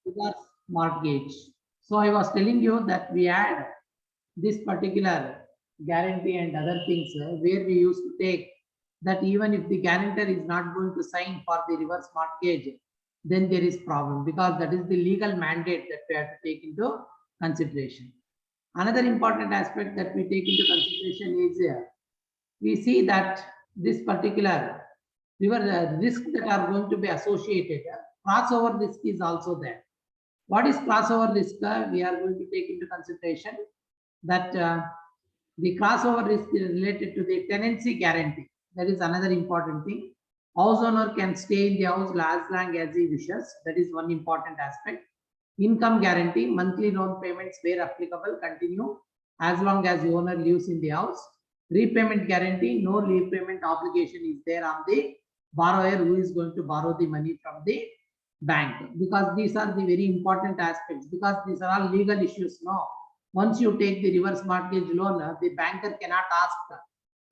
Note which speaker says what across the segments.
Speaker 1: reverse mortgage. So I was telling you that we had this particular guarantee and other things where we used to take that even if the guarantor is not going to sign for the reverse mortgage, then there is problem, because that is the legal mandate that we have to take into consideration. Another important aspect that we take into consideration is we see that this particular risk that are going to be associated, crossover risk is also there. What is crossover risk? We are going to take into consideration that the crossover risk is related to the tenancy guarantee. That is another important thing. House owner can stay in the house as long as he wishes. That is one important aspect. Income guarantee, monthly loan payments where applicable continue as long as the owner lives in the house. Repayment guarantee, no repayment obligation is there on the borrower who is going to borrow the money from the bank, because these are the very important aspects, because these are all legal issues. No, once you take the reverse mortgage loan, the banker cannot ask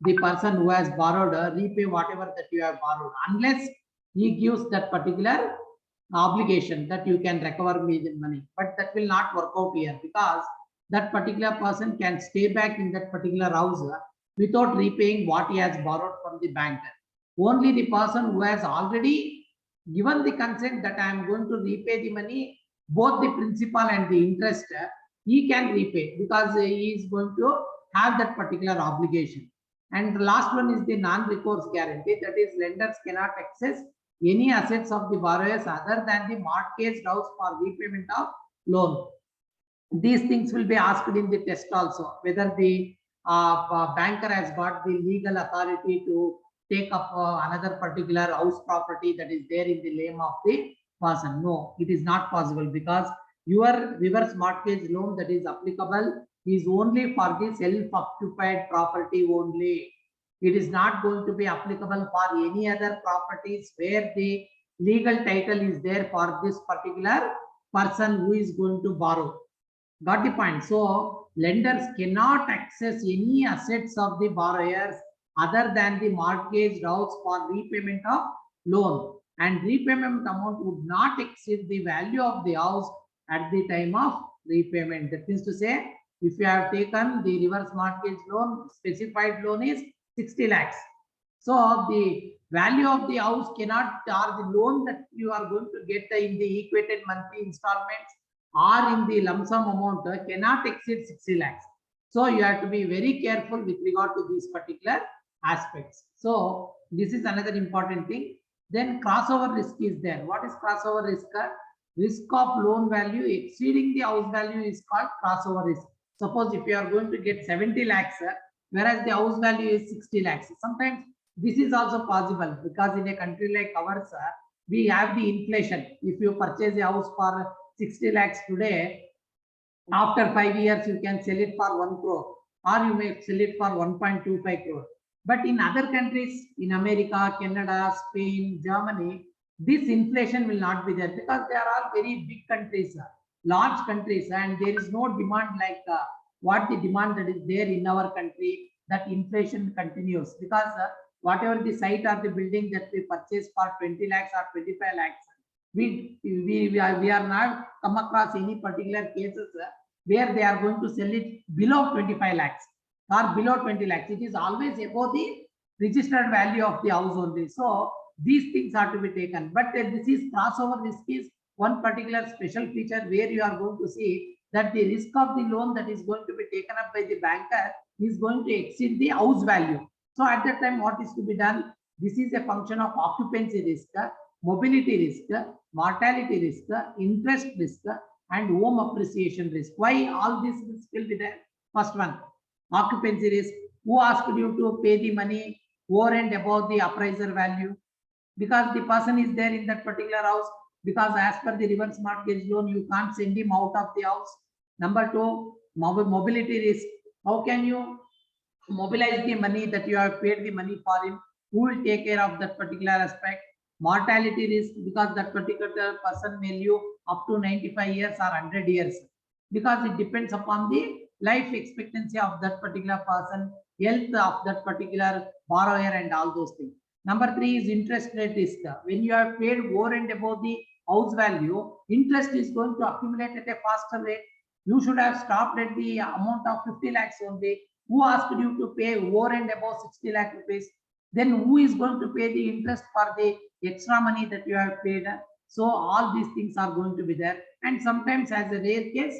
Speaker 1: the person who has borrowed repay whatever that you have borrowed, unless he gives that particular obligation that you can recover me the money. But that will not work out here, because that particular person can stay back in that particular house without repaying what he has borrowed from the banker. Only the person who has already given the consent that I am going to repay the money, both the principal and the interest, he can repay, because he is going to have that particular obligation. And the last one is the non-recourse guarantee. That is, lenders cannot access any assets of the borrowers other than the mortgaged house for repayment of loan. These things will be asked in the test also, whether the banker has got the legal authority to take up another particular house property that is there in the name of the person. No, it is not possible, because your reverse mortgage loan that is applicable is only for the self-occupied property only. It is not going to be applicable for any other properties where the legal title is there for this particular person who is going to borrow. Got the point? So lenders cannot access any assets of the borrowers other than the mortgaged house for repayment of loan, and repayment amount would not exceed the value of the house at the time of repayment. That means to say, if you have taken the reverse mortgage loan, specified loan is 60 lakhs. So the value of the house cannot, or the loan that you are going to get in the equated monthly installments or in the lump sum amount cannot exceed 60 lakhs. So you have to be very careful with regard to these particular aspects. So this is another important thing. Then crossover risk is there. What is crossover risk? Risk of loan value exceeding the house value is called crossover risk. Suppose if you are going to get 70 lakhs, whereas the house value is 60 lakhs. Sometimes this is also possible, because in a country like ours, we have the inflation. If you purchase a house for 60 lakhs today, after 5 years, you can sell it for 1 crore, or you may sell it for 1.25 crore. But in other countries, in America, Canada, Spain, Germany, this inflation will not be there, because they are all very big countries, large countries, and there is no demand like what the demand that is there in our country, that inflation continues, because whatever the site or the building that we purchase for 20 lakhs or 25 lakhs, we are not come across any particular cases where they are going to sell it below 25 lakhs or below 20 lakhs. It is always above the registered value of the house only. So these things are to be taken. But this is crossover risk is one particular special feature where you are going to see that the risk of the loan that is going to be taken up by the banker is going to exceed the house value. So at that time, what is to be done? This is a function of occupancy risk, mobility risk, mortality risk, interest risk, and home appreciation risk. Why all these risks will be there? First one, occupancy risk. Who asked you to pay the money over and above the appraiser value? Because the person is there in that particular house, because as per the reverse mortgage loan, you can't send him out of the house. Number two, mobility risk. How can you mobilize the money that you have paid the money for him? Who will take care of that particular aspect? Mortality risk, because that particular person may live up to 95 years or 100 years, because it depends upon the life expectancy of that particular person, health of that particular borrower, and all those things. Number three is interest rate risk. When you have paid over and above the house value, interest is going to accumulate at a faster rate. You should have stopped at the amount of 50 lakhs only. Who asked you to pay over and above 60 lakh rupees? Then who is going to pay the interest for the extra money that you have paid? So all these things are going to be there. And sometimes, as a rare case,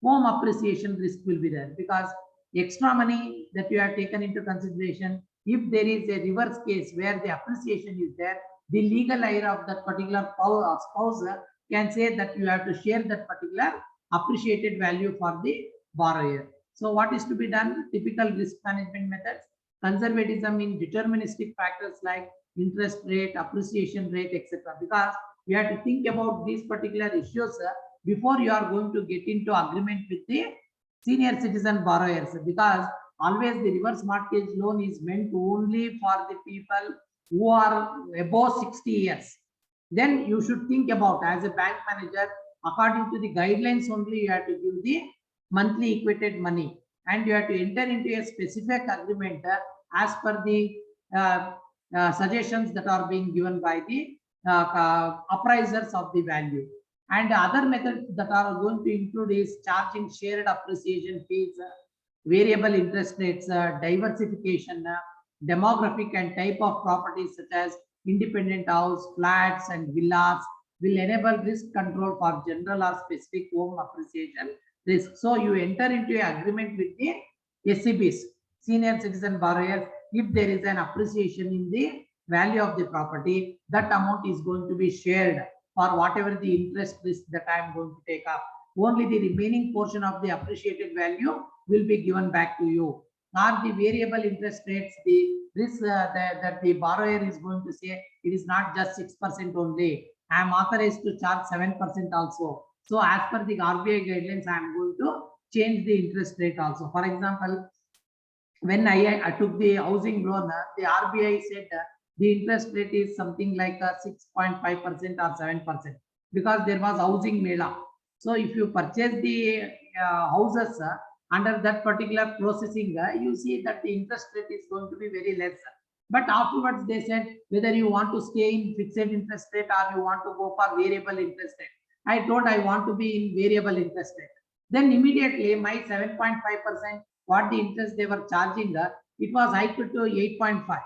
Speaker 1: home appreciation risk will be there, because extra money that you have taken into consideration, if there is a reverse case where the appreciation is there, the legal heir of that particular spouse can say that you have to share that particular appreciated value for the borrower. So what is to be done? Typical risk management methods: conservatism in deterministic factors like interest rate, appreciation rate, etc. Because you have to think about these particular issues before you are going to get into agreement with the senior citizen borrowers, because always the reverse mortgage loan is meant only for the people who are above 60 years. Then you should think about, as a bank manager, according to the guidelines only, you have to give the monthly equated money, and you have to enter into a specific agreement as per the suggestions that are being given by the appraisers of the value. And other methods that are going to include is charging shared appreciation fees, variable interest rates, diversification, demographic and type of properties such as independent house, flats and villas will enable risk control for general or specific home appreciation risk. So you enter into an agreement with the SCBs, senior citizen borrowers. If there is an appreciation in the value of the property, that amount is going to be shared for whatever the interest risk that I am going to take up. Only the remaining portion of the appreciated value will be given back to you. Or the variable interest rates, the risk that the borrower is going to say, it is not just 6% only, I am authorized to charge 7% also. So as per the RBI guidelines, I am going to change the interest rate also. For example, when I took the housing loan, the RBI said the interest rate is something like 6.5% or 7%, because there was housing mela. So if you purchase the houses under that particular processing, you see that the interest rate is going to be very less. But afterwards they said whether you want to stay in fixed interest rate or you want to go for variable interest rate. I told I want to be in variable interest rate. Then immediately my 7.5%, what the interest they were charging, it was hiked to 8.5,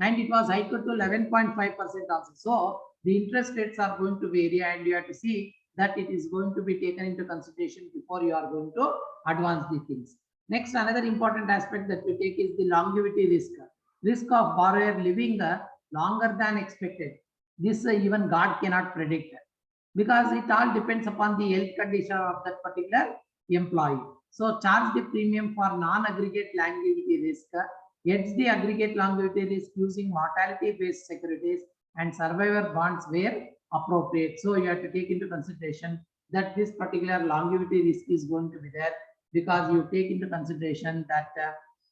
Speaker 1: and it was hiked to 11.5% also. So the interest rates are going to vary, and you have to see that it is going to be taken into consideration before you are going to advance the things. Next, another important aspect that we take is the longevity risk. Risk of borrower living longer than expected. This even God cannot predict, because it all depends upon the health condition of that particular employee. So charge the premium for non-aggregate longevity risk, hedge the aggregate longevity risk using mortality-based securities and survivor bonds where appropriate. So you have to take into consideration that this particular longevity risk is going to be there, because you take into consideration that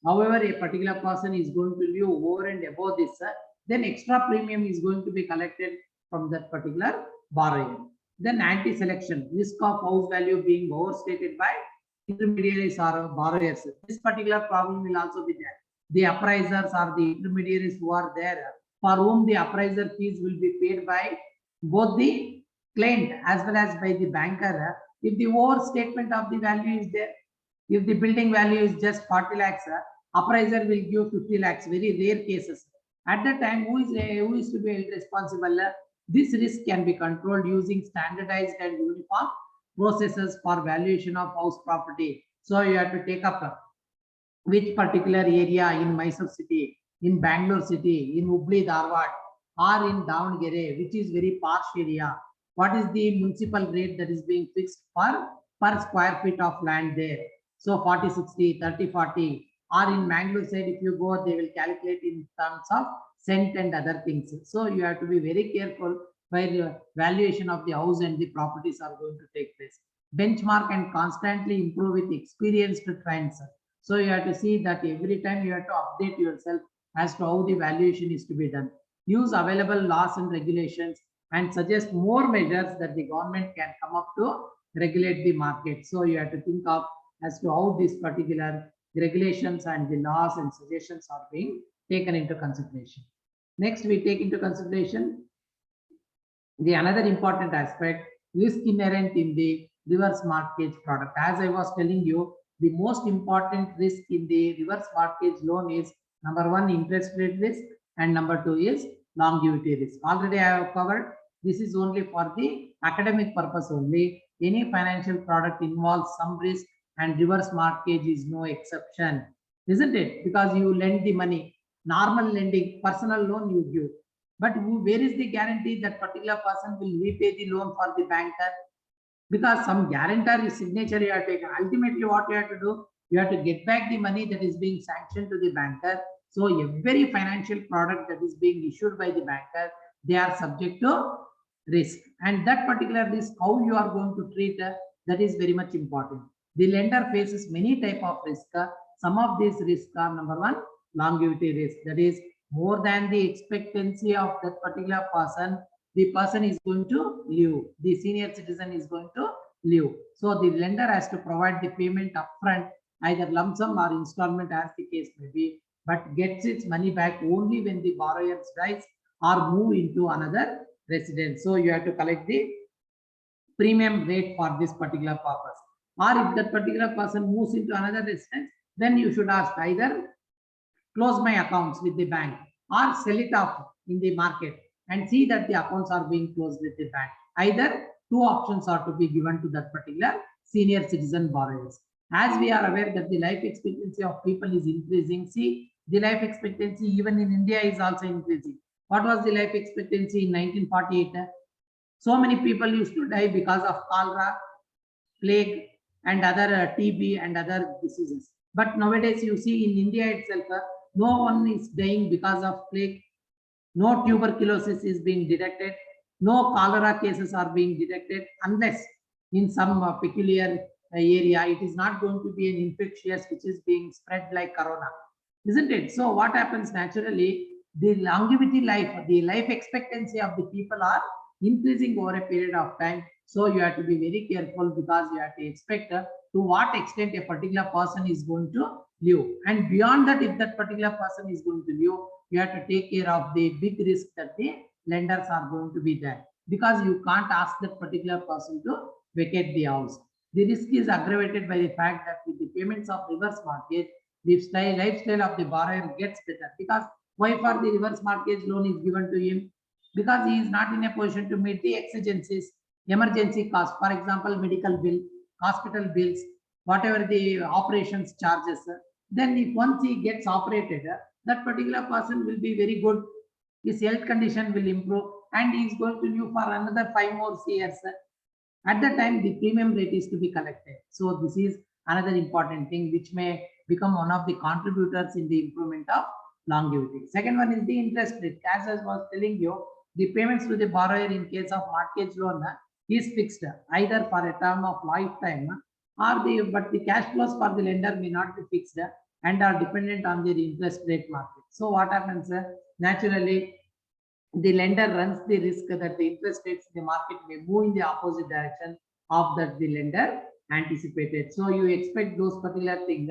Speaker 1: however a particular person is going to live over and above this, then extra premium is going to be collected from that particular borrower. Then anti-selection, risk of house value being overstated by intermediaries or borrowers. This particular problem will also be there. The appraisers or the intermediaries who are there, for whom the appraiser fees will be paid by both the client as well as by the banker. If the overstatement of the value is there, if the building value is just 40 lakhs, appraiser will give 50 lakhs, very rare cases. At that time, who is to be held responsible? This risk can be controlled using standardized and uniform processes for valuation of house property. So you have to take up which particular area in Mysore city, in Bangalore city, in Hubli, Dharwad, or in Davangere, which is very posh area. What is the municipal rate that is being fixed per square feet of land there? So 40, 60, 30, 40. Or in Mangalore side, if you go, they will calculate in terms of cent and other things. So you have to be very careful while the valuation of the house and the properties are going to take place. Benchmark and constantly improve with experienced trends. So you have to see that every time you have to update yourself as to how the valuation is to be done. Use available laws and regulations and suggest more measures that the government can come up to regulate the market. So you have to think of as to how these particular regulations and the laws and suggestions are being taken into consideration. Next, we take into consideration The another important aspect, risk inherent in the reverse mortgage product. As I was telling you, the most important risk in the reverse mortgage loan is number one, interest rate risk, and number two is longevity risk. Already I have covered. This is only for the academic purpose only. Any financial product involves some risk, and reverse mortgage is no exception, isn't it? Because you lend the money, normal lending, personal loan you give, but where is the guarantee that particular person will repay the loan for the banker? Because some guarantor is signature you have taken. Ultimately, what you have to do, you have to get back the money that is being sanctioned to the banker. So every financial product that is being issued by the banker, they are subject to risk. And that particular risk, how you are going to treat, that is very much important. The lender faces many type of risk. Some of these risks are number one, longevity risk. That is more than the expectancy of that particular person, the person is going to live. The senior citizen is going to live. So the lender has to provide the payment upfront, either lump sum or installment as the case may be, but gets its money back only when the borrower dies or move into another residence. So you have to collect the premium rate for this particular purpose. Or if that particular person moves into another residence, then you should ask either close my accounts with the bank or sell it off in the market and see that the accounts are being closed with the bank. Either two options are to be given to that particular senior citizen borrowers. As we are aware that the life expectancy of people is increasing. See, the life expectancy even in India is also increasing. What was the life expectancy in 1948? So many people used to die because of cholera, plague, and other TB and other diseases. But nowadays you see in India itself, no one is dying because of plague, no tuberculosis is being detected, no cholera cases are being detected, unless in some peculiar area it is not going to be an infectious which is being spread like corona, isn't it? So what happens naturally, the longevity life, the life expectancy of the people are increasing over a period of time. So you have to be very careful, because you have to expect to what extent a particular person is going to live. And beyond that, if that particular person is going to live, you have to take care of the big risk that the lenders are going to be there, because you can't ask that particular person to vacate the house. The risk is aggravated by the fact that with the payments of reverse mortgage, the lifestyle of the borrower gets better. Because why for the reverse mortgage loan is given to him? Because he is not in a position to meet the exigencies, emergency costs, for example, medical bill, hospital bills, whatever the operations charges. Then if once he gets operated, that particular person will be very good. His health condition will improve, and he is going to live for another 5 more years. At that time, the premium rate is to be collected. So this is another important thing which may become one of the contributors in the improvement of longevity. Second one is the interest rate. As I was telling you, the payments to the borrower in case of mortgage loan is fixed either for a term of lifetime, or but the cash flows for the lender may not be fixed and are dependent on the interest rate market. So what happens, naturally the lender runs the risk that the interest rates in the market may move in the opposite direction of that the lender anticipated. So you expect those particular things,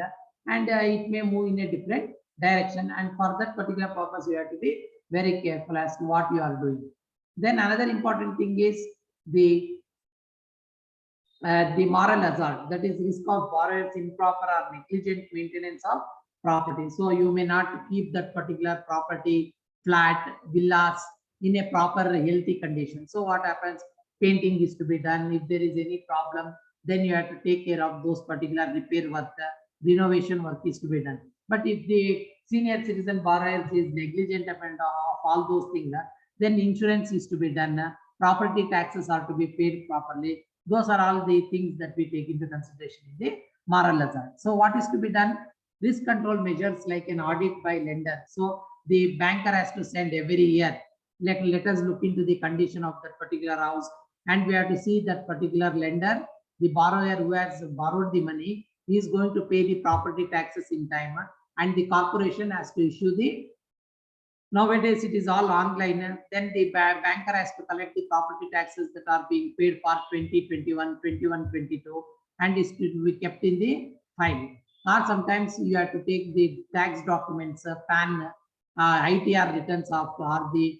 Speaker 1: and it may move in a different direction, and for that particular purpose you have to be very careful as to what you are doing. Then another important thing is the moral hazard, that is risk of borrower's improper or negligent maintenance of property. So you may not keep that particular property, flat, villas in a proper healthy condition. So what happens, painting is to be done. If there is any problem, then you have to take care of those particular repair work, renovation work is to be done. But if the senior citizen borrower is negligent of all those things, then insurance is to be done, property taxes are to be paid properly. Those are all the things that we take into consideration in the moral hazard. So what is to be done? Risk control measures like an audit by lender. So the banker has to send every year, let us look into the condition of that particular house, and we have to see that particular lender, the borrower who has borrowed the money, is going to pay the property taxes in time, and the corporation has to issue the, nowadays it is all online, then the banker has to collect the property taxes that are being paid for 2021, 21-22, and is to be kept in the file. Or sometimes you have to take the tax documents, PAN, ITR returns of the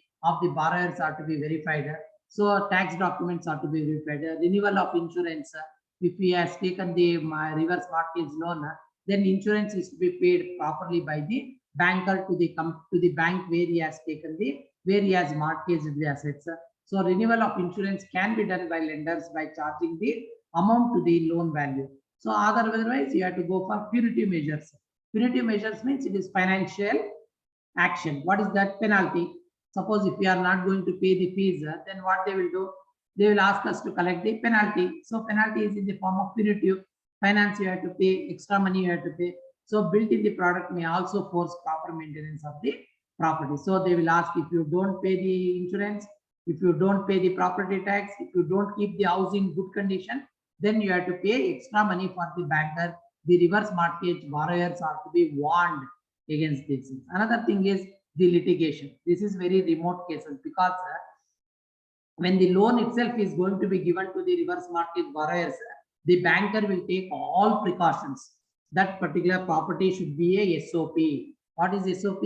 Speaker 1: borrowers are to be verified. So tax documents are to be verified. Renewal of insurance. If he has taken the reverse mortgage loan, then insurance is to be paid properly by the banker to the bank where he has taken where he has mortgaged the assets. So renewal of insurance can be done by lenders by charging the amount to the loan value. So otherwise you have to go for punitive measures. Punitive measures means it is financial action. What is that? Penalty. Suppose if we are not going to pay the fees, then what they will do? They will ask us to collect the penalty. So penalty is in the form of punitive. Finance you have to pay, extra money you have to pay. So built in the product may also force proper maintenance of the property. So they will ask if you don't pay the insurance, if you don't pay the property tax, if you don't keep the house in good condition, then you have to pay extra money for the banker. The reverse mortgage borrowers are to be warned against this. Another thing is the litigation. This is very remote cases because when the loan itself is going to be given to the reverse mortgage borrowers, the banker will take all precautions. That particular property should be a SOP. What is SOP?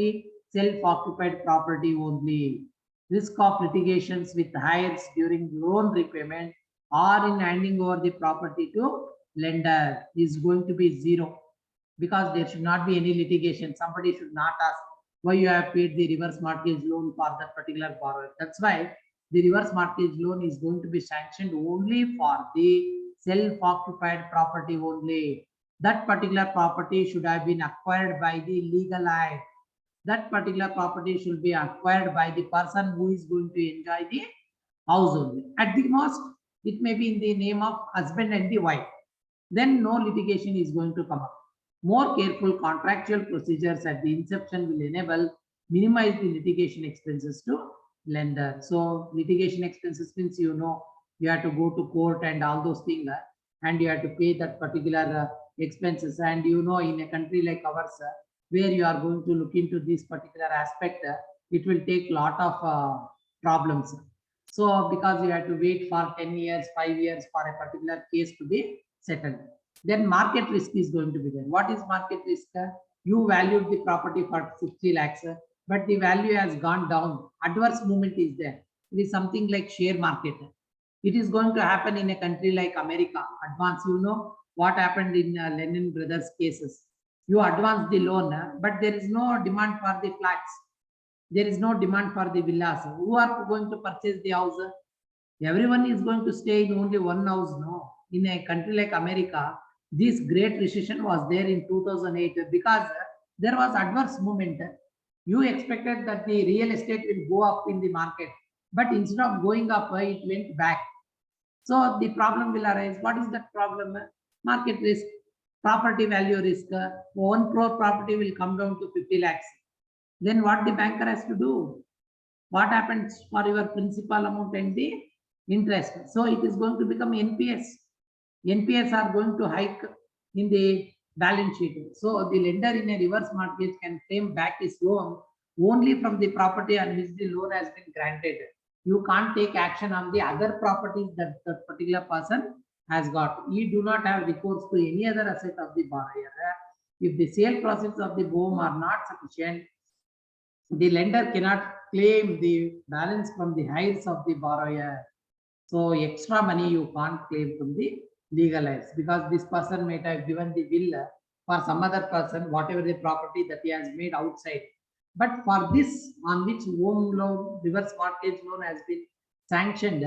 Speaker 1: Self-occupied property only. Risk of litigations with heirs during loan repayment or in handing over the property to lender is going to be zero, because there should not be any litigation. Somebody should not ask why you have paid the reverse mortgage loan for that particular borrower. That's why the reverse mortgage loan is going to be sanctioned only for the self-occupied property only. That particular property should have been acquired by the legal act. That particular property should be acquired by the person who is going to enjoy the house only. At the most, it may be in the name of husband and the wife. Then no litigation is going to come up. More careful contractual procedures at the inception will enable minimize the litigation expenses to lender. So litigation expenses means you have to go to court and all those things, and you have to pay that particular expenses. And in a country like ours, where you are going to look into this particular aspect, it will take a lot of problems. So because you have to wait for 10 years, 5 years for a particular case to be settled. Then market risk is going to be there. What is market risk? You valued the property for 60 lakhs, but the value has gone down. Adverse movement is there. It is something like share market. It is going to happen in a country like America. Advance, what happened in Lennon Brothers cases. You advance the loan, but there is no demand for the flats. There is no demand for the villas. Who are going to purchase the house? Everyone is going to stay in only one house. No. In a country like America, this great recession was there in 2008 because there was adverse movement. You expected that the real estate will go up in the market, but instead of going up, it went back. So the problem will arise. What is that problem? Market risk, property value risk. 1 crore property will come down to 50 lakhs. Then what the banker has to do? What happens for your principal amount and the interest? So it is going to become NPS. NPS are going to hike in the balance sheet. So the lender in a reverse mortgage can claim back his loan only from the property on which the loan has been granted. You can't take action on the other properties that that particular person has got. You do not have recourse to any other asset of the borrower. If the sale proceeds of the home are not sufficient, the lender cannot claim the balance from the heirs of the borrower. So extra money you can't claim from the legal heirs, because this person might have given the will for some other person, whatever the property that he has made outside. But for this on which home loan, reverse mortgage loan has been sanctioned,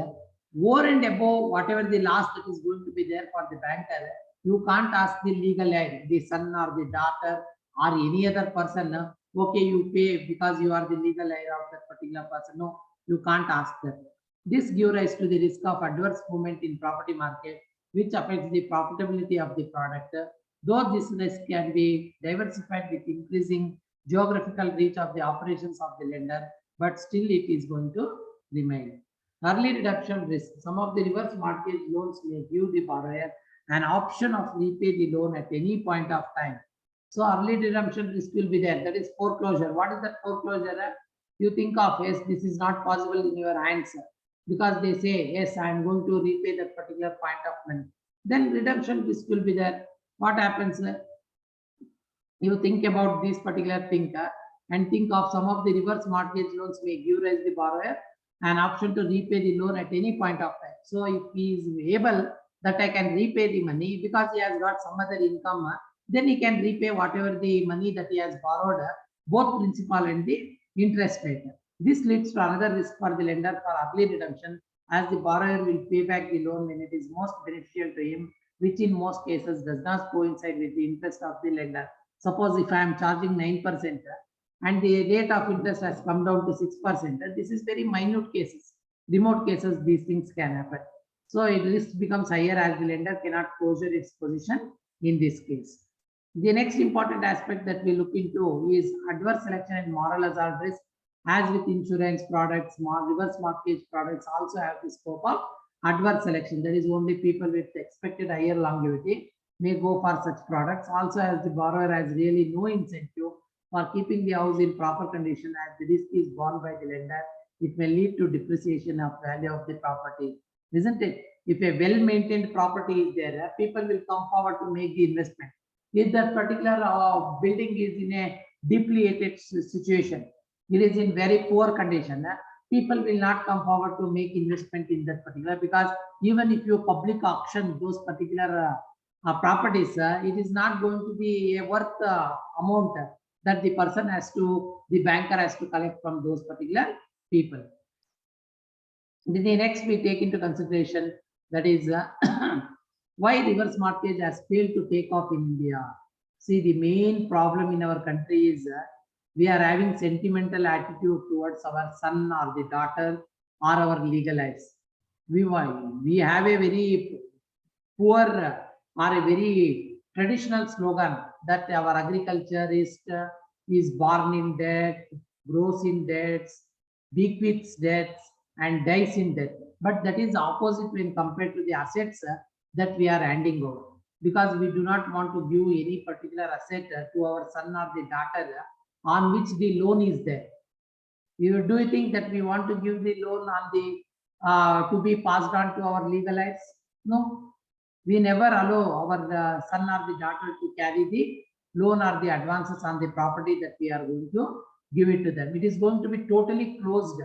Speaker 1: over and above whatever the loss that is going to be there for the banker, you can't ask the legal heir, the son or the daughter or any other person, okay, you pay because you are the legal heir of that particular person. No, you can't ask that. This gives rise to the risk of adverse movement in property market, which affects the profitability of the product. Though this risk can be diversified with increasing geographical reach of the operations of the lender, but still it is going to remain. Early redemption risk. Some of the reverse mortgage loans may give the borrower an option of repay the loan at any point of time. So early redemption risk will be there. That is foreclosure. What is that foreclosure? You think of, yes, this is not possible in your hands, because they say, yes, I am going to repay that particular point of money. Then redemption risk will be there. What happens? You think about this particular thing and think of some of the reverse mortgage loans may give rise the borrower an option to repay the loan at any point of time. So if he is able that I can repay the money because he has got some other income, then he can repay whatever the money that he has borrowed, both principal and the interest rate. This leads to another risk for the lender for early redemption, as the borrower will pay back the loan when it is most beneficial to him, which in most cases does not coincide with the interest of the lender. Suppose if I am charging 9% and the rate of interest has come down to 6%, this is very minute cases. Remote cases, these things can happen. So it risk becomes higher as the lender cannot closure its position in this case. The next important aspect that we look into is adverse selection and moral hazard risk. As with insurance products, reverse mortgage products also have the scope of adverse selection. That is only people with expected higher longevity may go for such products. Also, as the borrower has really no incentive for keeping the house in proper condition, as the risk is borne by the lender, it may lead to depreciation of value of the property, isn't it? If a well-maintained property is there, people will come forward to make the investment. If that particular building is in a depleted situation, it is in very poor condition, people will not come forward to make investment in that particular, because even if you public auction those particular properties, it is not going to be a worth amount that the person has to, the banker has to collect from those particular people. The next we take into consideration, that is why reverse mortgage has failed to take off in India. See, the main problem in our country is we are having sentimental attitude towards our son or the daughter or our legal lives. We have a very poor or a very traditional slogan that our agriculture is born in debt, grows in debts, bequeaths debts, and dies in debt. But that is opposite when compared to the assets that we are handing over, because we do not want to give any particular asset to our son or the daughter on which the loan is there. Do you think that we want to give the loan on the to be passed on to our legal lives? No, we never allow our son or the daughter to carry the loan or the advances on the property that we are going to give it to them. It is going to be totally closed.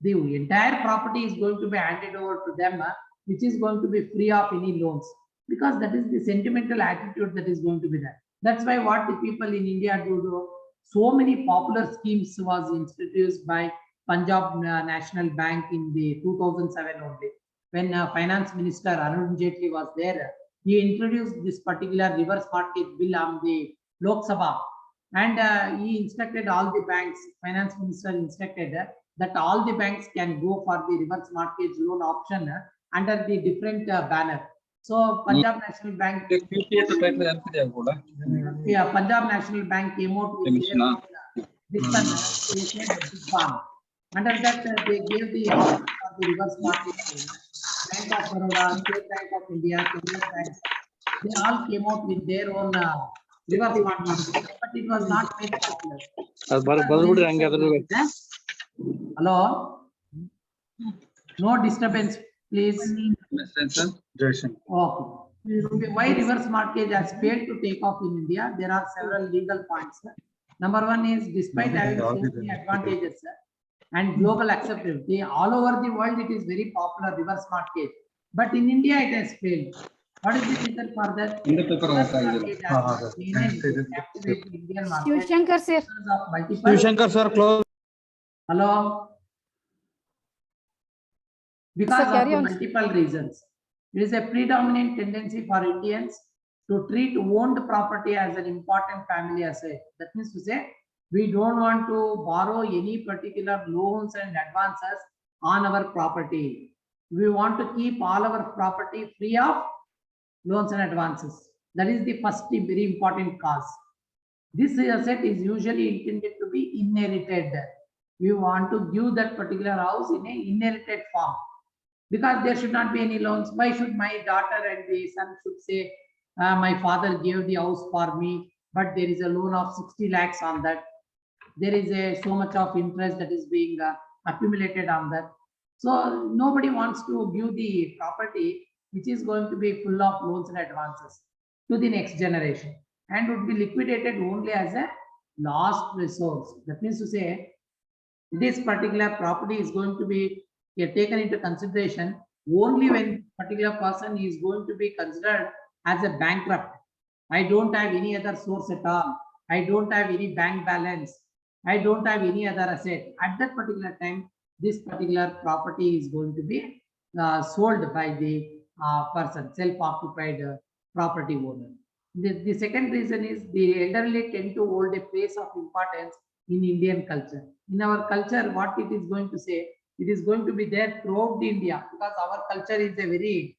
Speaker 1: The entire property is going to be handed over to them, which is going to be free of any loans, because that is the sentimental attitude that is going to be there. That's why what the people in India do, so many popular schemes was introduced by Punjab National Bank in the 2007 only. When Finance Minister Arun Jaitley was there, he introduced this particular reverse mortgage bill on the Lok Sabha, and he instructed all the banks, Finance Minister instructed that all the banks can go for the reverse mortgage loan option under the different banner. So Punjab National Bank, yeah, Punjab National Bank came out with this one. Under that, they gave the option for the reverse mortgage. Bank of Baroda, State Bank of India, Canadian Bank, they all came out with their own reverse mortgage, but it was not made popular. Hello? No disturbance, please. Okay. Why reverse mortgage has failed to take off in India? There are several legal points. Number one is, despite having so many advantages and global acceptability, all over the world it is very popular, reverse mortgage. But in India it has failed. What is the reason for that?
Speaker 2: Shankar sir.
Speaker 3: Shankar sir, close.
Speaker 1: Hello? Because of the multiple reasons. There is a predominant tendency for Indians to treat owned property as an important family asset. That means to say, we don't want to borrow any particular loans and advances on our property. We want to keep all our property free of loans and advances. That is the first very important cause. This asset is usually intended to be inherited. We want to give that particular house in an inherited form, because there should not be any loans. Why should my daughter and the son should say, my father gave the house for me, but there is a loan of 60 lakhs on that. There is so much of interest that is being accumulated on that. So nobody wants to give the property which is going to be full of loans and advances to the next generation, and would be liquidated only as a last resource. That means to say, this particular property is going to be taken into consideration only when particular person is going to be considered as a bankrupt. I don't have any other source at all. I don't have any bank balance. I don't have any other asset. At that particular time, this particular property is going to be sold by the person, self-occupied property owner. The second reason is the elderly tend to hold a place of importance in Indian culture. In our culture, what it is going to say, it is going to be there throughout the India, because our culture is a very,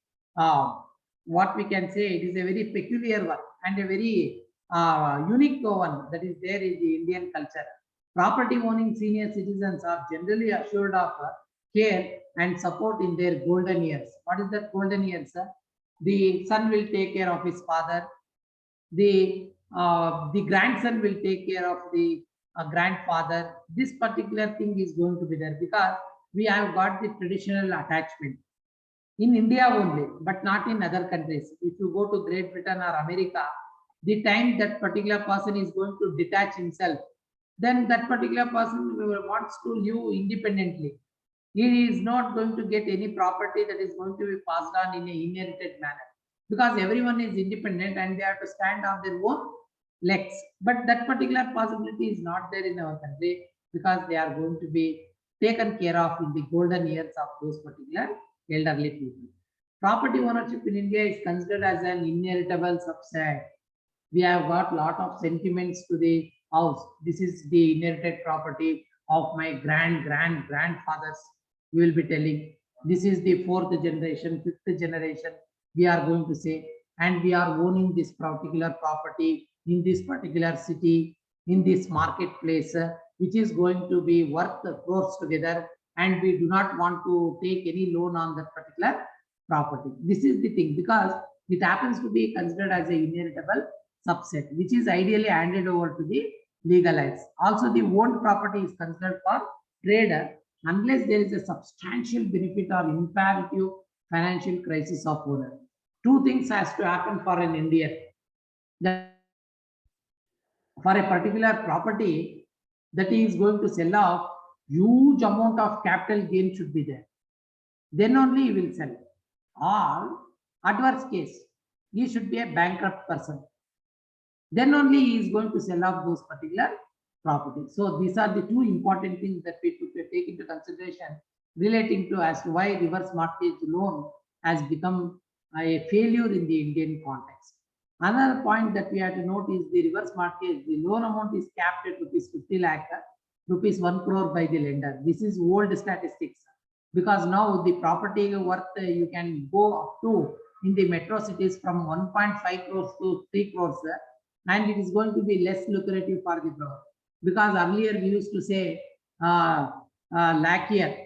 Speaker 1: what we can say, it is a very peculiar one and a very unique one that is there in the Indian culture. Property owning senior citizens are generally assured of care and support in their golden years. What is that golden years? The son will take care of his father. The grandson will take care of the grandfather. This particular thing is going to be there because we have got the traditional attachment in India only, but not in other countries. If you go to Great Britain or America, the time that particular person is going to detach himself, then that particular person wants to live independently. He is not going to get any property that is going to be passed on in a inherited manner, because everyone is independent and they have to stand on their own legs. But that particular possibility is not there in our country, because they are going to be taken care of in the golden years of those particular elderly people. Property ownership in India is considered as an inheritable subset. We have got lot of sentiments to the house. This is the inherited property of my grandfathers. We will be telling, this is the fourth generation, fifth generation, we are going to say, and we are owning this particular property in this particular city, in this marketplace, which is going to be worth crores together, and we do not want to take any loan on that particular property. This is the thing, because it happens to be considered as a inheritable subset, which is ideally handed over to the legalized. Also, the owned property is considered for trader unless there is a substantial benefit or imperative financial crisis of owner. Two things has to happen for an Indian. That for a particular property that he is going to sell off, huge amount of capital gain should be there. Then only he will sell. Or adverse case, he should be a bankrupt person. Then only he is going to sell off those particular properties. So these are the two important things that we should take into consideration relating to as to why reverse mortgage loan has become a failure in the Indian context. Another point that we have to note is the reverse mortgage. The loan amount is capped at rupees 50 lakh, rupees 1 crore by the lender. This is old statistics, because now the property worth you can go up to in the metro cities from 1.5 crores to 3 crores, and it is going to be less lucrative for the broker. Because earlier we used to say lakh year,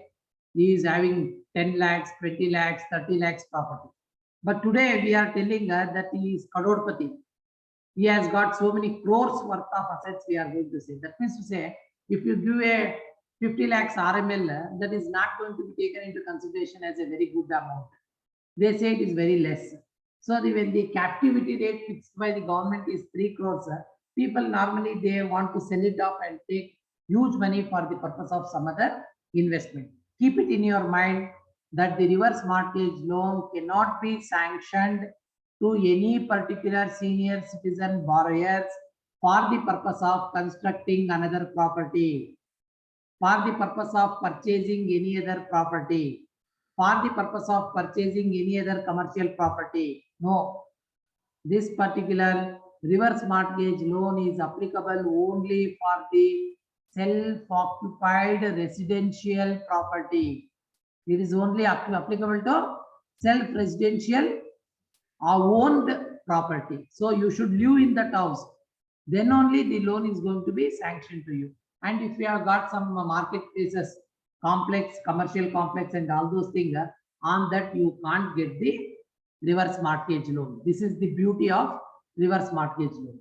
Speaker 1: he is having 10 lakhs, 20 lakhs, 30 lakhs property. But today we are telling that he is Kadorpati. He has got so many crores worth of assets, we are going to say. That means to say, if you give a 50 lakhs RML, that is not going to be taken into consideration as a very good amount. They say it is very less. So when the captivity rate fixed by the government is 3 crores, people normally they want to sell it off and take huge money for the purpose of some other investment. Keep it in your mind that the reverse mortgage loan cannot be sanctioned to any particular senior citizen borrowers for the purpose of constructing another property, for the purpose of purchasing any other property, for the purpose of purchasing any other commercial property. No, this particular reverse mortgage loan is applicable only for the self-occupied residential property. It is only applicable to self-residential owned property. So you should live in that house. Then only the loan is going to be sanctioned to you. And if you have got some marketplaces, complex, commercial complex and all those things, on that you can't get the reverse mortgage loan. This is the beauty of reverse mortgage loan.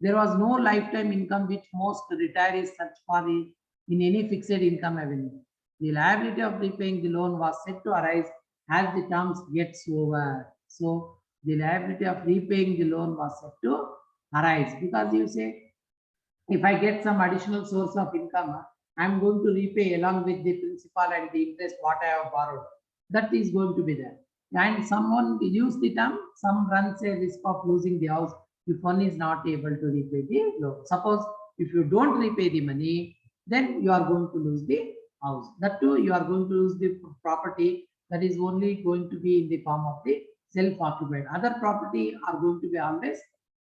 Speaker 1: There was no lifetime income which most retirees search for in any fixed income avenue. The liability of repaying the loan was said to arise as the terms gets over. So the liability of repaying the loan was said to arise, because you say, if I get some additional source of income, I'm going to repay along with the principal and the interest what I have borrowed. That is going to be there. And someone use the term, some runs a risk of losing the house if one is not able to repay the loan. Suppose if you don't repay the money, then you are going to lose the house. That too, you are going to lose the property that is only going to be in the form of the self-occupied. Other property are going to be always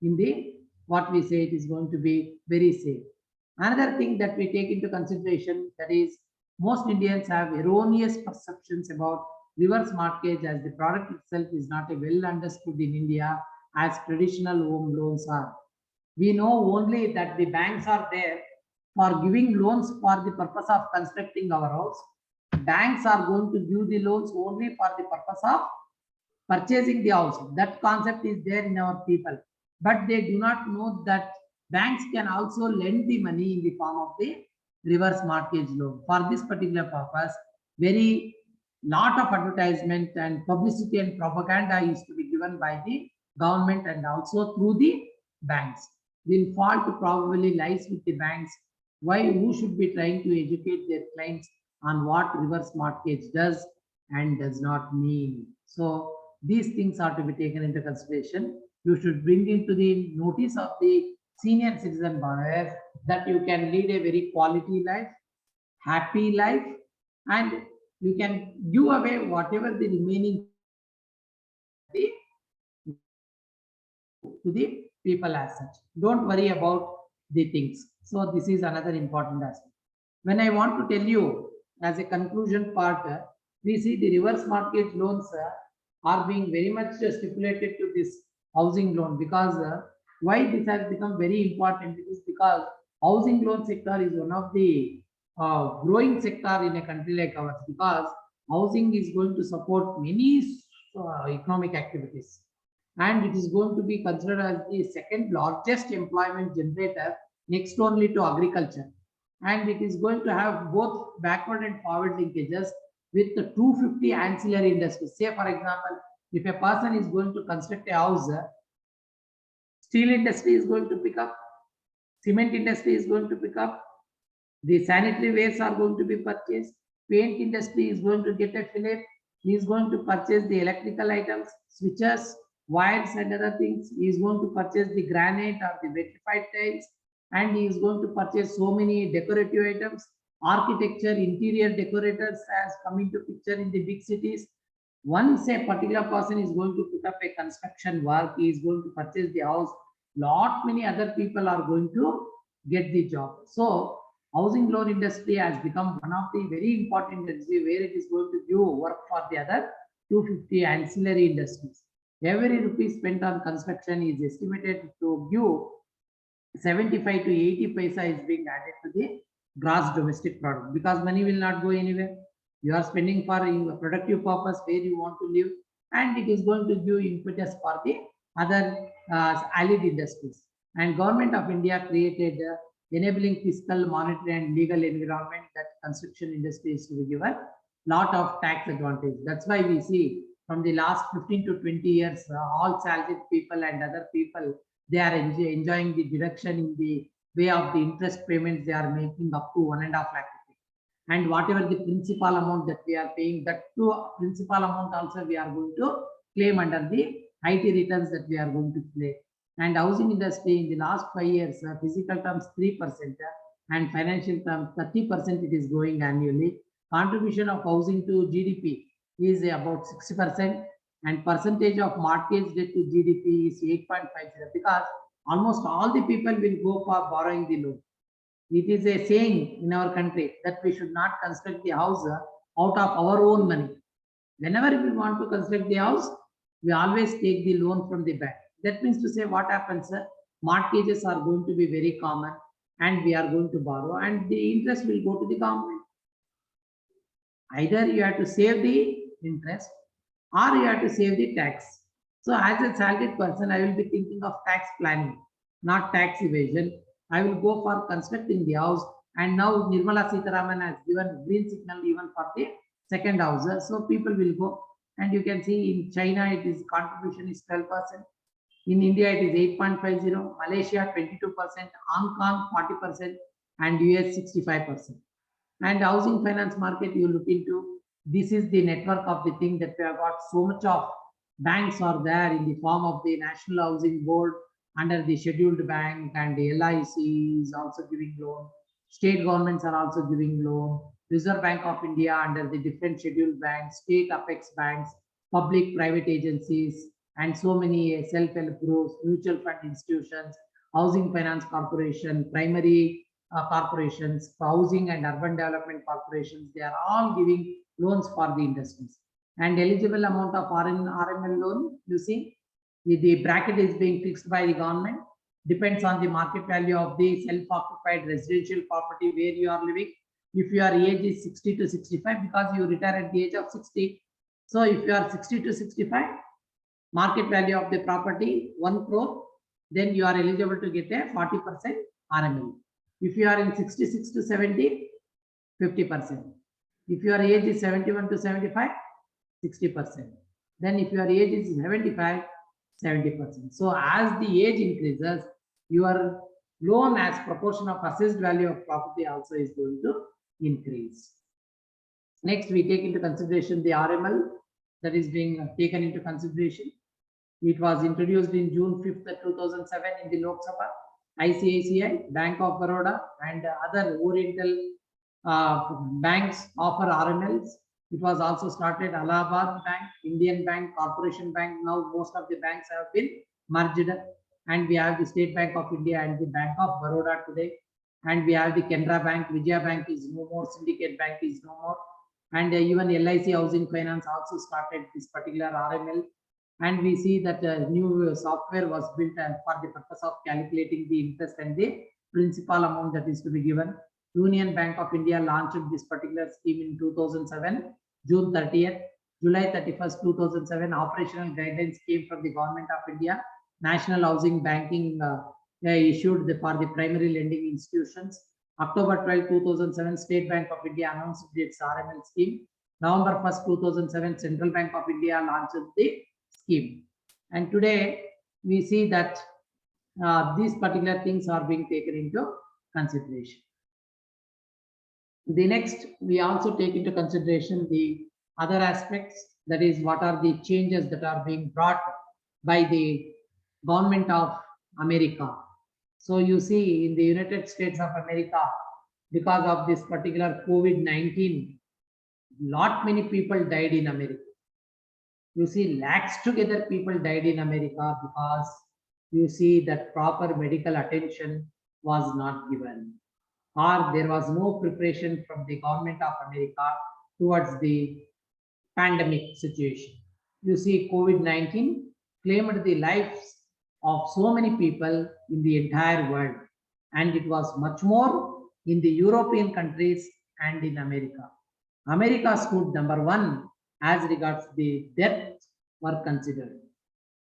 Speaker 1: in the, what we say, it is going to be very safe. Another thing that we take into consideration, that is, most Indians have erroneous perceptions about reverse mortgage, as the product itself is not a well understood in India as traditional home loans are. We know only that the banks are there for giving loans for the purpose of constructing our house. Banks are going to give the loans only for the purpose of purchasing the house. That concept is there in our people, but they do not know that banks can also lend the money in the form of the reverse mortgage loan. For this particular purpose, very lot of advertisement and publicity and propaganda is to be given by the government and also through the banks. Will fall to probably lies with the banks. Why? Who should be trying to educate their clients on what reverse mortgage does and does not mean. So these things are to be taken into consideration. You should bring into the notice of the senior citizen borrowers that you can lead a very quality life, happy life, and you can give away whatever the remaining to the people as such. Don't worry about the things. So this is another important aspect. When I want to tell you as a conclusion part, we see the reverse mortgage loans are being very much stipulated to this housing loan, because why this has become very important, it is because housing loan sector is one of the growing sector in a country like ours, because housing is going to support many economic activities, and it is going to be considered as the second largest employment generator next only to agriculture, and it is going to have both backward and forward linkages with the 250 ancillary industries. Say for example, if a person is going to construct a house, steel industry is going to pick up, cement industry is going to pick up, the sanitary wares are going to be purchased, paint industry is going to get a fillet, he is going to purchase the electrical items, switches, wires and other things, he is going to purchase the granite or the vitrified tiles, and he is going to purchase so many decorative items. Architecture, interior decorators has come into picture in the big cities. Once a particular person is going to put up a construction work, he is going to purchase the house, lot many other people are going to get the job. So housing loan industry has become one of the very important industry where it is going to give work for the other 250 ancillary industries. Every rupee spent on construction is estimated to give 75 to 80 paisa is being added to the gross domestic product, because money will not go anywhere. You are spending for a productive purpose where you want to live, and it is going to give impetus for the other allied industries. And Government of India created enabling fiscal, monetary and legal environment that construction industry is to be given lot of tax advantage. That's why we see from the last 15 to 20 years, all salaried people and other people, they are enjoying the deduction in the way of the interest payments they are making up to 1.5 lakh rupees. And whatever the principal amount that we are paying, that to principal amount also we are going to claim under the IT returns that we are going to claim. And housing industry in the last 5 years, physical terms 3%, and financial terms 30% it is growing annually. Contribution of housing to GDP is about 60%, and percentage of mortgage debt to GDP is 8.50, because almost all the people will go for borrowing the loan. It is a saying in our country that we should not construct the house out of our own money. Whenever we want to construct the house, we always take the loan from the bank. That means to say what happens, mortgages are going to be very common, and we are going to borrow, and the interest will go to the government. Either you have to save the interest or you have to save the tax. So as a salaried person, I will be thinking of tax planning, not tax evasion. I will go for constructing the house, and now Nirmala Sitharaman has given green signal even for the second house. So people will go, and you can see in China it is contribution is 12%. In India it is 8.50, Malaysia 22%, Hong Kong 40%, and US 65%. And housing finance market, you look into, this is the network of the thing that we have got so much of banks are there in the form of the National Housing Board under the scheduled bank, and the LIC is also giving loan. State governments are also giving loan. Reserve Bank of India under the different scheduled banks, state apex banks, public private agencies, and so many self-help groups, mutual fund institutions, housing finance corporation, primary corporations, housing and urban development corporations, they are all giving loans for the industries. And eligible amount of RML loan, you see, the bracket is being fixed by the government, depends on the market value of the self-occupied residential property where you are living. If your age is 60 to 65, because you retire at the age of 60. So if you are 60 to 65, market value of the property 1 crore, then you are eligible to get a 40% RML. If you are in 66 to 70, 50%. If your age is 71 to 75, 60%. Then if your age is 75, 70%. So as the age increases, your loan as proportion of assessed value of property also is going to increase. Next, we take into consideration the RML that is being taken into consideration. It was introduced in June 5th, 2007 in the Lok Sabha. ICICI, Bank of Baroda, and other Oriental banks offer RMLs. It was also started Allahabad Bank, Indian Bank, Corporation Bank. Now most of the banks have been merged, and we have the State Bank of India and the Bank of Baroda today. And we have the Canara Bank, Vijaya Bank is no more, Syndicate Bank is no more. And even LIC Housing Finance also started this particular RML. And we see that new software was built for the purpose of calculating the interest and the principal amount that is to be given. Union Bank of India launched this particular scheme in 2007, June 30th, July 31st, 2007. Operational guidelines came from the Government of India. National Housing Banking issued for the primary lending institutions. October 12, 2007, State Bank of India announced its RML scheme. November 1st, 2007, Central Bank of India launched the scheme. And today we see that these particular things are being taken into consideration. The next, we also take into consideration the other aspects, that is, what are the changes that are being brought by the government of America. So you see in the United States of America, because of this particular COVID-19, lot many people died in America. You see, lakhs together people died in America because you see that proper medical attention was not given, or there was no preparation from the government of America towards the pandemic situation. You see, COVID-19 claimed the lives of so many people in the entire world, and it was much more in the European countries and in America. America stood number one as regards the deaths were considered.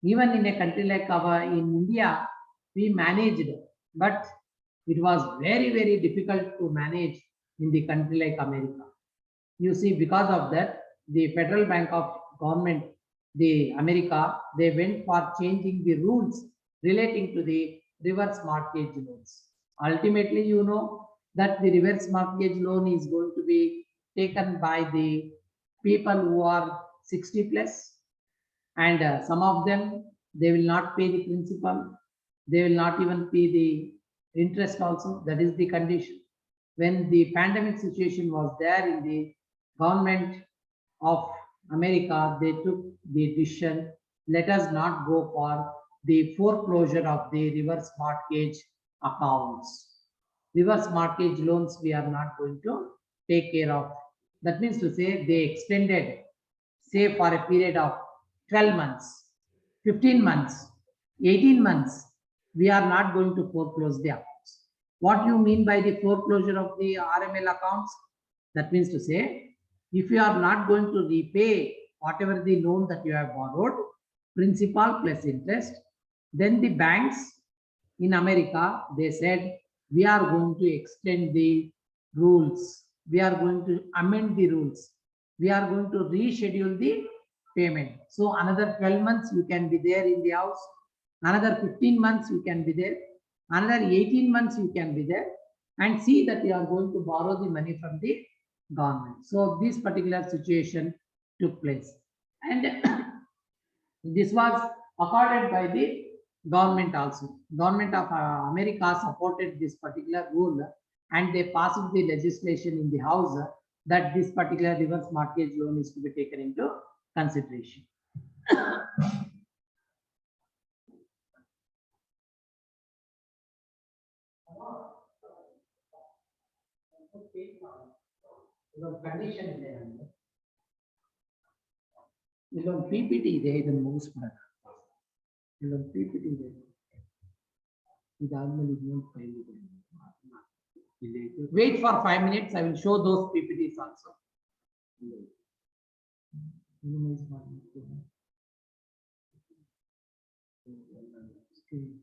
Speaker 1: Even in a country like in India, we managed, but it was very, very difficult to manage in the country like America. You see, because of that, the Federal Bank of Government, the America, they went for changing the rules relating to the reverse mortgage loans. Ultimately, you know that the reverse mortgage loan is going to be taken by the people who are 60 plus, and some of them, they will not pay the principal, they will not even pay the interest also. That is the condition. When the pandemic situation was there in the government of America, they took the decision, let us not go for the foreclosure of the reverse mortgage accounts. Reverse mortgage loans we are not going to take care of. That means to say they extended, say for a period of 12 months, 15 months, 18 months, we are not going to foreclose the accounts. What you mean by the foreclosure of the RML accounts? That means to say, if you are not going to repay whatever the loan that you have borrowed, principal plus interest, then the banks in America, they said, we are going to extend the rules. We are going to amend the rules. We are going to reschedule the payment. So another 12 months you can be there in the house. Another 15 months you can be there. Another 18 months you can be there. and see that you are going to borrow the money from the government. So this particular situation took place, and this was accorded by the government also. Government of America supported this particular rule, and they passed the legislation in the House that this particular reverse mortgage loan is to be taken into consideration. Condition ಇದೆ ಇಲ್ಲೊಂದು PPT ಇದೆ, ಇದನ್ನು ಮುಗಿಸ್ಬಿಡೋಣ. ಇಲ್ಲೊಂದು PPT ಇದೆ, ಇದಾದ್ಮೇಲೆ ಇನ್ನೊಂದು file ಇದೆ. Wait for 5 minutes. I will show those PPTs also.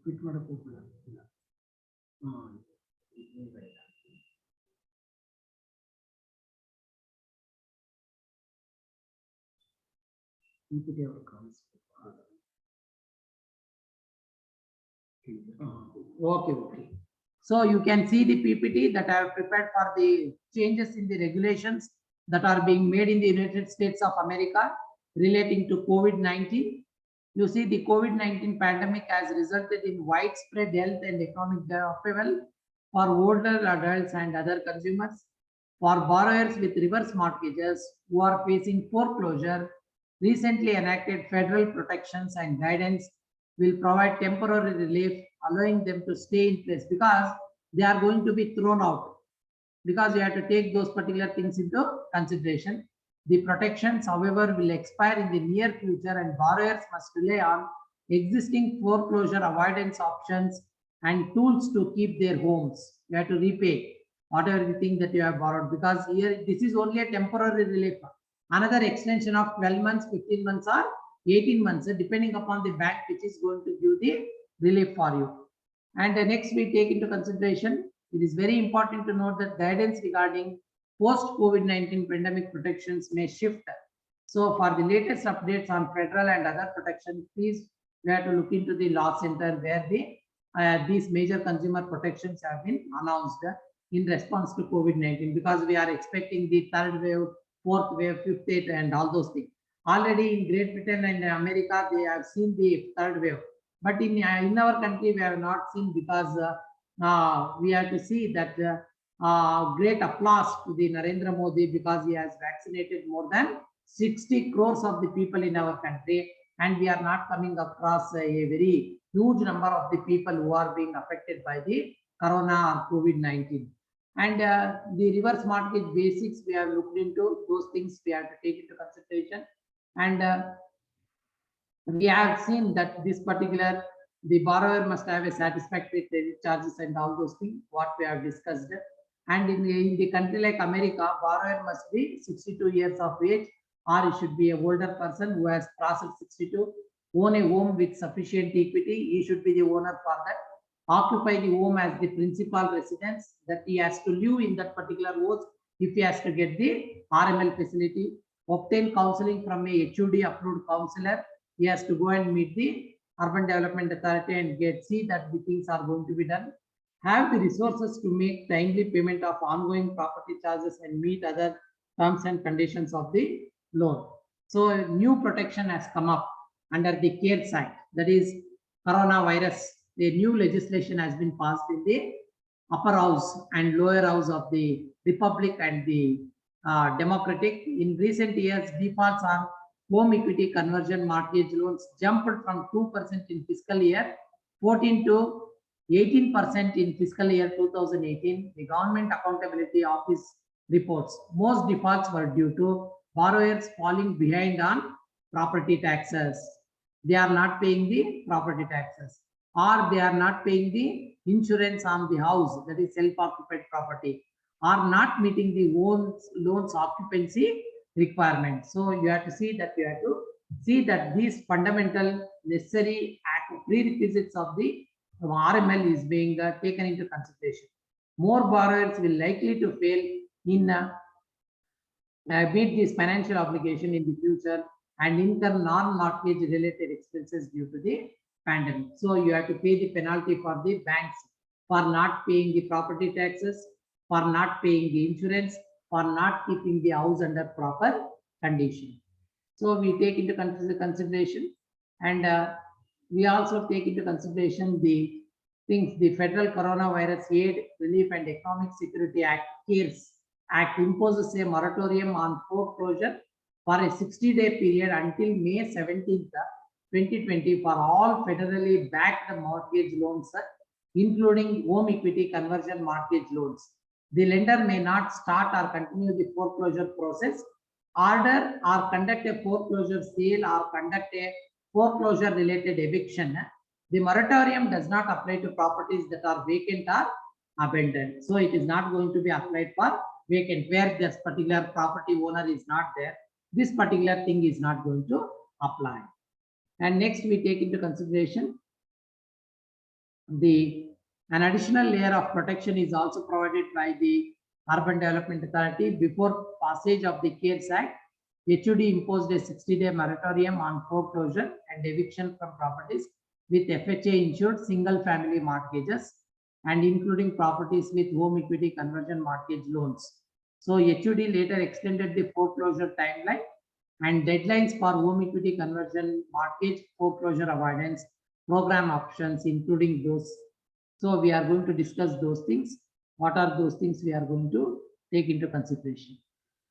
Speaker 1: Quit ಮಾಡಕ್ಕೆ ಹೋಗ್ಬೇಡ. PPT ಅವರು ಕಾಣಿಸ್ಬೇಕು. Okay. So you can see the PPT that I have prepared for the changes in the regulations that are being made in the United States of America relating to COVID-19. You see, the COVID-19 pandemic has resulted in widespread health and economic upheaval for older adults and other consumers. For borrowers with reverse mortgages who are facing foreclosure, recently enacted federal protections and guidance will provide temporary relief, allowing them to stay in place because they are going to be thrown out, because you have to take those particular things into consideration. The protections, however, will expire in the near future, and borrowers must rely on existing foreclosure avoidance options and tools to keep their homes. You have to repay whatever the thing that you have borrowed, because here this is only a temporary relief. Another extension of 12 months, 15 months or 18 months, depending upon the bank which is going to give the relief for you. And next we take into consideration, it is very important to note that guidance regarding post-COVID-19 pandemic protections may shift. So for the latest updates on federal and other protections, please we have to look into the law center where these major consumer protections have been announced in response to COVID-19, because we are expecting the third wave, fourth wave, fifth wave, and all those things. Already in Great Britain and America, they have seen the third wave. But in our country, we have not seen, because we have to see that great applause to the Nagendra Modi, because he has vaccinated more than 60 crores of the people in our country, and we are not coming across a very huge number of the people who are being affected by the corona or COVID-19. And the reverse mortgage basics, we have looked into those things, we have to take into consideration. And we have seen that this particular, the borrower must have a satisfactory credit charges and all those things, what we have discussed. And in the country like America, borrower must be 62 years of age, or it should be a older person who has crossed 62, own a home with sufficient equity, he should be the owner for that. Occupy the home as the principal residence, that he has to live in that particular house if he has to get the RML facility. Obtain counseling from a HUD approved counselor. He has to go and meet the Urban Development Authority and see that the things are going to be done. Have the resources to make timely payment of ongoing property charges and meet other terms and conditions of the loan. So a new protection has come up under the CARES Act, that is coronavirus. A new legislation has been passed in the upper house and lower house of the Republic and the Democratic. In recent years, defaults on home equity conversion mortgage loans jumped from 2% in fiscal year 14 to 18% in fiscal year 2018. The Government Accountability Office reports most defaults were due to borrowers falling behind on property taxes. They are not paying the property taxes, or they are not paying the insurance on the house, that is self-occupied property, are not meeting the loans occupancy requirement. So you have to see that these fundamental necessary prerequisites of the RML is being taken into consideration. More borrowers will likely to fail in meet this financial obligation in the future and incur non-mortgage related expenses due to the pandemic. So you have to pay the penalty for the banks for not paying the property taxes, for not paying the insurance, for not keeping the house under proper condition. So we take into consideration, and we also take into consideration the things. The Federal Coronavirus Aid, Relief and Economic Security Act, CARES Act, imposes a moratorium on foreclosure for a 60-day period until May 17th, 2020 for all federally backed mortgage loans, including home equity conversion mortgage loans. The lender may not start or continue the foreclosure process, order or conduct a foreclosure sale, or conduct a foreclosure related eviction. The moratorium does not apply to properties that are vacant or abandoned. So it is not going to be applied for vacant, where this particular property owner is not there. This particular thing is not going to apply. And next we take into consideration an additional layer of protection is also provided by the Urban Development Authority. Before passage of the CARES Act, HUD imposed a 60-day moratorium on foreclosure and eviction from properties with FHA insured single family mortgages, and including properties with home equity conversion mortgage loans. So HUD later extended the foreclosure timeline and deadlines for home equity conversion mortgage foreclosure avoidance program options, including those. So we are going to discuss those things. What are those things we are going to take into consideration?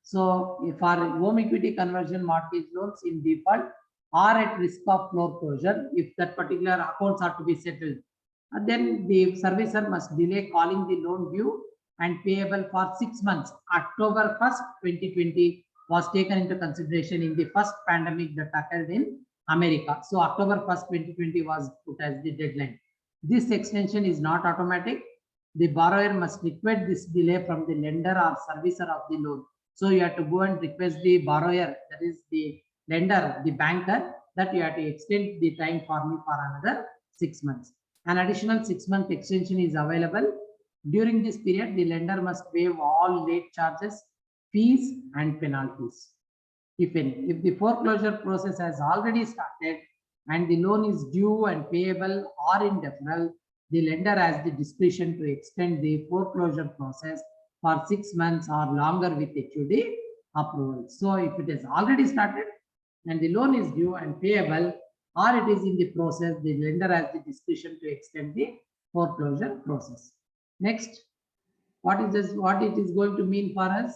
Speaker 1: So if our home equity conversion mortgage loans in default are at risk of foreclosure, if that particular accounts are to be settled, then the servicer must delay calling the loan due and payable for 6 months. October 1st, 2020 was taken into consideration in the first pandemic that occurred in America. So October 1st, 2020 was put as the deadline. This extension is not automatic. The borrower must request this delay from the lender or servicer of the loan. So you have to go and request the borrower, that is the lender, the banker, that you have to extend the time for me for another 6 months. An additional 6-month extension is available. During this period, the lender must waive all late charges, fees, and penalties, if any. If the foreclosure process has already started and the loan is due and payable or in deferral, the lender has the discretion to extend the foreclosure process for 6 months or longer with HUD approval. So if it has already started and the loan is due and payable, or it is in the process, the lender has the discretion to extend the foreclosure process. Next, what it is going to mean for us?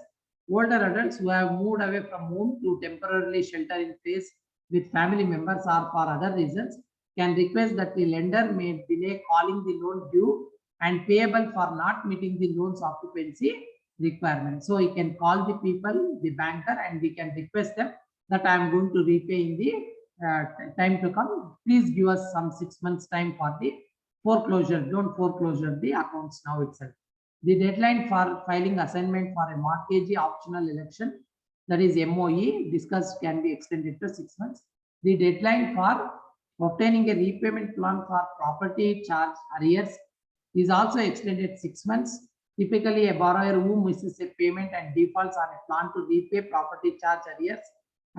Speaker 1: Older adults who have moved away from home to temporarily shelter in place with family members or for other reasons can request that the lender may delay calling the loan due and payable for not meeting the loan's occupancy requirement. So he can call the people, the banker, and we can request them that I am going to repay in the time to come. Please give us some 6 months time for the foreclosure. Don't foreclosure the accounts now itself. The deadline for filing assignment for a mortgagee optional election, that is MOE, discussed, can be extended to 6 months. The deadline for obtaining a repayment plan for property charge arrears is also extended 6 months. Typically, a borrower who misses a payment and defaults on a plan to repay property charge arrears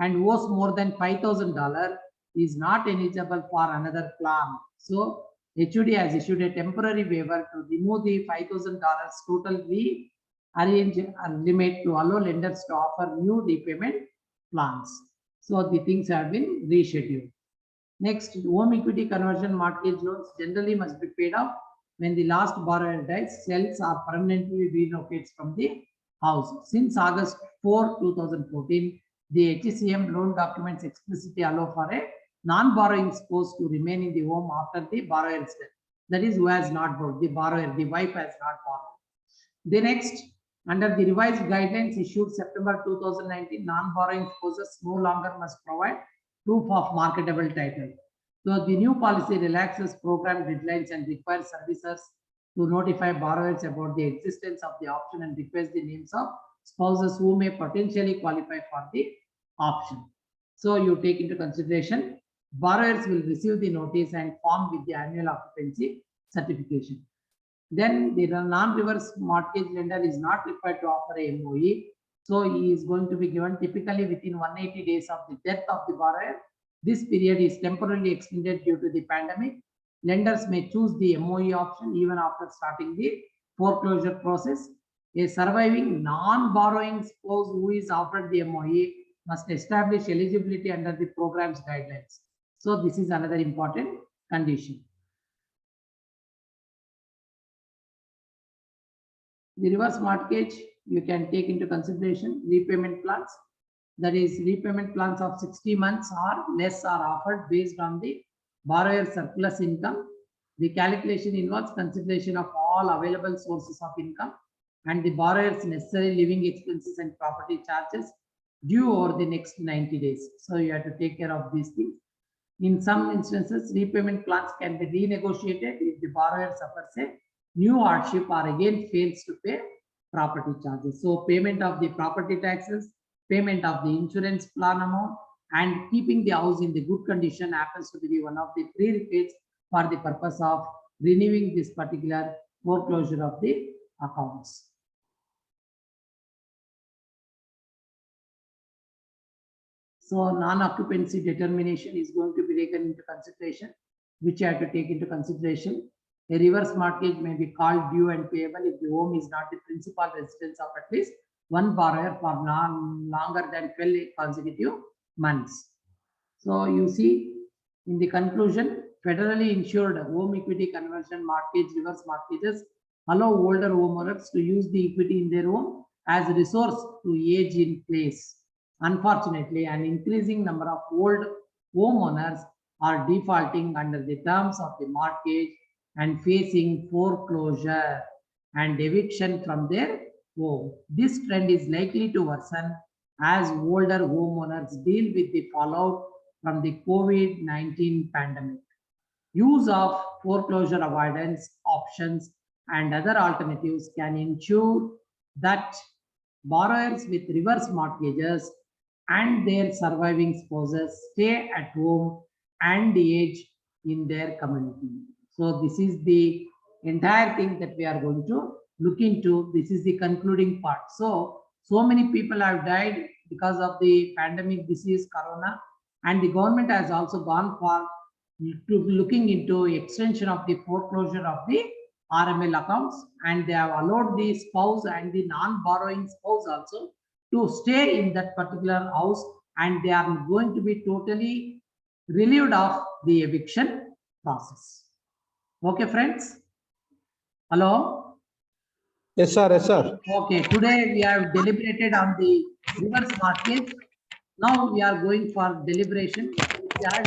Speaker 1: and owes more than $5,000 is not eligible for another plan. So HUD has issued a temporary waiver to remove the $5,000 total rearrange limit to allow lenders to offer new repayment plans. So the things have been rescheduled. Next, home equity conversion mortgage loans generally must be paid off when the last borrower dies, sells, or permanently relocates from the house. Since August 4, 2014, the HCM loan documents explicitly allow for a non-borrowing spouse to remain in the home after the borrower's death. That is, who has not borrowed, the borrower, the wife has not borrowed. The next, under the revised guidelines issued September 2019, non-borrowing spouses no longer must provide proof of marketable title. So the new policy relaxes program deadlines and requires servicers to notify borrowers about the existence of the option and request the names of spouses who may potentially qualify for the option. So you take into consideration, borrowers will receive the notice and form with the annual occupancy certification. Then the non-reverse mortgage lender is not required to offer a MOE. So he is going to be given typically within 180 days of the death of the borrower. This period is temporarily extended due to the pandemic. lenders may choose the MOE option even after starting the foreclosure process. A surviving non-borrowing spouse who is offered the MOE must establish eligibility under the program's guidelines. So this is another important condition. The reverse mortgage, you can take into consideration repayment plans. That is, repayment plans of 60 months or less are offered based on the borrower's surplus income. The calculation involves consideration of all available sources of income and the borrower's necessary living expenses and property charges due over the next 90 days. So you have to take care of these things. In some instances, repayment plans can be renegotiated if the borrower suffers a new hardship or again fails to pay property charges. So payment of the property taxes, payment of the insurance plan amount, and keeping the house in the good condition happens to be one of the prerequisites for the purpose of renewing this particular foreclosure of the accounts. So non-occupancy determination is going to be taken into consideration, which you have to take into consideration. A reverse mortgage may be called due and payable if the home is not the principal residence of at least one borrower for longer than 12 consecutive months. So you see, in the conclusion, federally insured home equity conversion mortgage reverse mortgages allow older homeowners to use the equity in their home as a resource to age in place. Unfortunately, an increasing number of old homeowners are defaulting under the terms of the mortgage and facing foreclosure and eviction from their home. This trend is likely to worsen as older homeowners deal with the fallout from the COVID-19 pandemic. Use of foreclosure avoidance options and other alternatives can ensure that borrowers with reverse mortgages and their surviving spouses stay at home and age in their community. So this is the entire thing that we are going to look into. This is the concluding part. So many people have died because of the pandemic disease, corona, and the government has also gone for looking into extension of the foreclosure of the RML accounts, and they have allowed the spouse and the non-borrowing spouse also to stay in that particular house, and they are going to be totally relieved of the eviction process. Okay, friends? Hello?
Speaker 3: Yes, sir. Yes, sir.
Speaker 1: Okay, today we have deliberated on the reverse mortgage. Now we are going for deliberation. If you have